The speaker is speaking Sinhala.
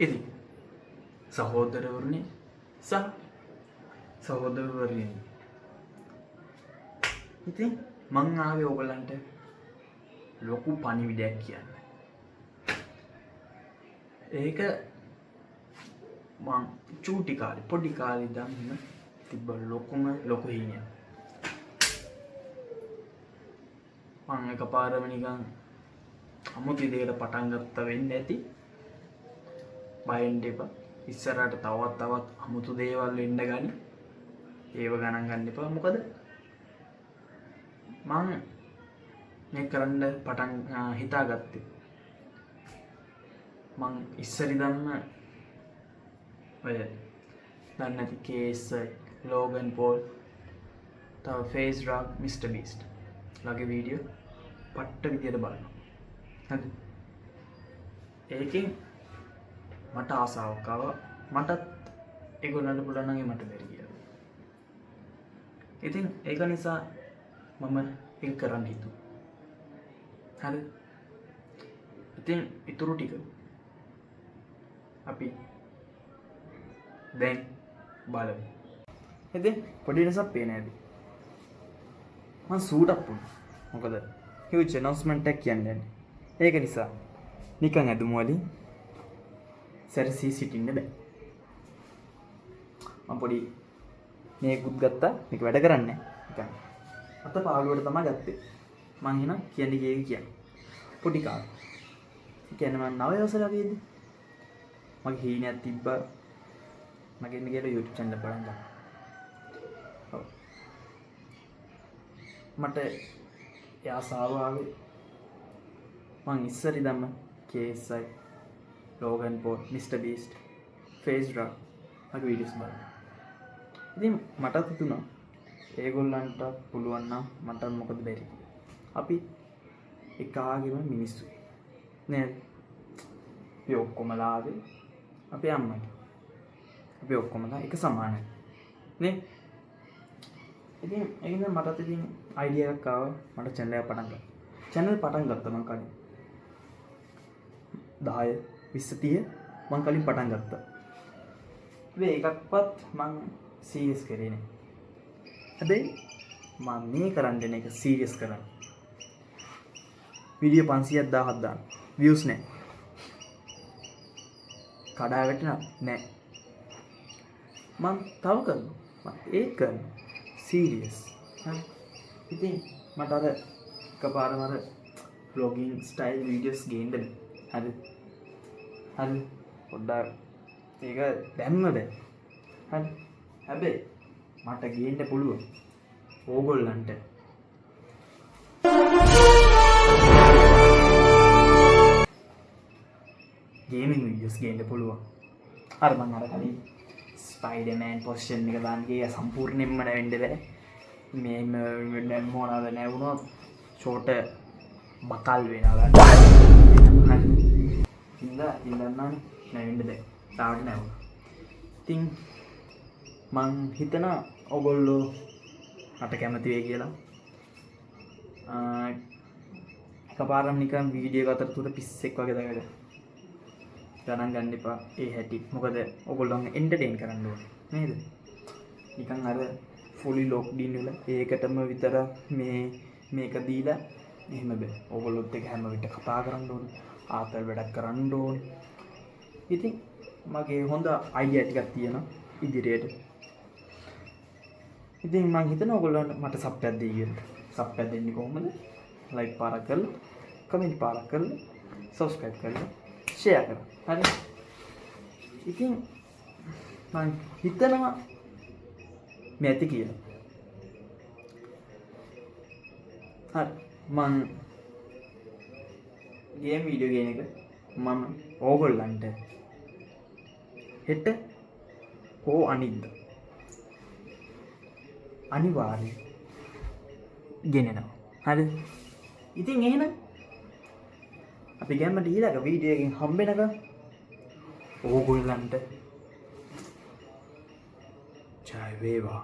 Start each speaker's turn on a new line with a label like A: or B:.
A: ඉතින් සහෝදරවරුනි සහ සහෝදරවරියනි, ඉතින් මං ආවේ ඔයගලන්ට ලොකු පණිවිඩයක් කියන්න. ඒක මං චූටි කාලේ පොඩි කාලේ ඉඳන් තිබ්බ ලොකු හීනයක්. මං එකපාරම නිකන් අමුතු දෙයකට පටන් ගත්තා වෙන්න ඇති. බයෙන්ඩ එපා. ඉස්සරහට තවත් අමුතු දේවල් වෙන්න ගනි. ඒව ගණන් ගන්න එපා. මොකද මං මේ කරන්න පටන් හිතාගත්තේ මං ඉස්සරිදම්ම ඔය දන්නේ නැති KSI, ලෝගන් පෝල්, තව ෆේස් රාග්, මිස්ටර් බීස්ට් ලගේ වීඩියෝ පට්ට විදියට බලනවා. හරිද? ඒකෙන් මට ආසාවක් ආවා. මටත් ඒගොල්ලන්ට පුළුවන් නම් මට බැරි කියලා. ඉතින් ඒක නිසා මම ඒක කරන්න හිතුවා. හරිද? ඉතින් ඊටු ටික අපි දැන් බලමු. ඉතින් පොඩි වෙනසක් පේන්නේ නැද්ද? මම සූට් අප් වුණා. මොකද huge announcement එකක් කියන්නේ. ඒක නිසා නිකන් ඇදුම වලින් සැරසී සිටින්න බෑ. මම පොඩි මේකුත් ගත්තා. මේක වැඩ කරන්නේ නිකන් අත පාළුවට තමයි ගත්තේ. මං එහෙනම් කියන්නේ පොඩි කාලේ. කියන්නේ මම 9 වසරේ වගේද මගේ හීනයක් තිබ්බා. මගේ ඉන්න කියලා YouTube channel එක බලන්න. ඔව්. මට ආසාව ආවේ මං ඉස්සරි දම්ම KSI, Logan Paul, Mister Beast, FaZe Rug වගේ වීඩියෝස් බලන්න. ඉතින් මටත් හිතුණා ඒගොල්ලන්ට පුළුවන් නම් මට මොකද බැරි. අපි එකාගෙම මිනිස්සු නේද? අපි ඔක්කොමලා ආවේ අපේ අම්මයි. අපි ඔක්කොමලා එක සමානයි නේ? ඉතින් ඒකෙන් මටත් ඉතින් අයිඩියා එකක් ආවා. මට channel එක පටන් ගත්තා. channel පටන් ගත්තා මං කලින් 10 20 30 මං කලින් පටන් ගත්තා. මේ එකක්වත් මං සීරියස් කරේ නෑ. හැබැයි මම මේ කරන්න දෙන එක සීරියස් කරන්නේ. වීඩියෝ 500ක් 1000ක් දාන්න. views නෑ. කඩා වැටෙනවා නෑ. මං තව කරනවා. මම ඒක කරනවා. සීරියස්. හරි. ඉතින් මට අර එකපාරම අර vlogging style videos ගේන්න බෑ. හරි. හරි. පොඩ්ඩක් ඒක දැම්ම බෑ. හරි. හැබැයි මට ගේන්න පුළුවන්. ඕගොල්ලන්ට ගේමින් වීඩියෝස් ගේන්න පුළුවන්. අර මං අර කලින් ස්පයිඩර්මෑන් පොසිෂන් එක දාන්න ගියා සම්පූර්ණයෙන්ම නැවෙන්න බෑ. මේ මොනවාද නැවුනොත් ෂෝට් බකල් වෙනවා ගන්න. හරි. ඉඳන්නම් නැවෙන්න බෑ. තාවට නැවුණා. ඉතින් මං හිතනවා ඔයගොල්ලෝ මට කැමති වෙයි කියලා. එකපාරම නිකන් වීඩියෝ එක අතරතුර පිස්සෙක් වගේ දාගන්න. ගණන් ගන්න එපා ඒ හැටි. මොකද ඔයගොල්ලෝ එන්ටර්ටේන් කරන්න ඕනේ නේද? නිකන් අර ෆුලි ලොක්ඩ් ඉන් වෙලා ඒකටම විතර මේක දීලා එහෙම බෑ. ඔයගොල්ලොත් එක හැම විට කතා කරන්න ඕනේ. ආතල් වැඩක් කරන්න ඕනේ. ඉතින් මගේ හොඳ අයිඩියා ටිකක් තියෙනවා ඉදිරියට. ඉතින් මං හිතනවා ඔයගොල්ලන්ට මට සබ් එකක් දෙයි කියලා. සබ් එකක් දෙන්නේ කොහොමද? ලයික් පාරක් කරලා, කමෙන්ට් පාරක් කරලා, සබ්ස්ක්‍රයිබ් කරලා, ෂෙයා කරලා. හරි. ඉතින් මං හිතනවා මේ ඇති කියලා. හරි. මං ගේම් වීඩියෝ ගේන එක මම ඕගොල්ලන්ට හෙට හෝ අනිද්දා අනිවාර්යයෙන් ගෙනෙනවා. හරිද? ඉතින් එහෙනම් අපි ගැම්මට ඊළඟ වීඩියෝ එකකින් හම්බෙනකම් ඕගොල්ලන්ට ජය වේවා.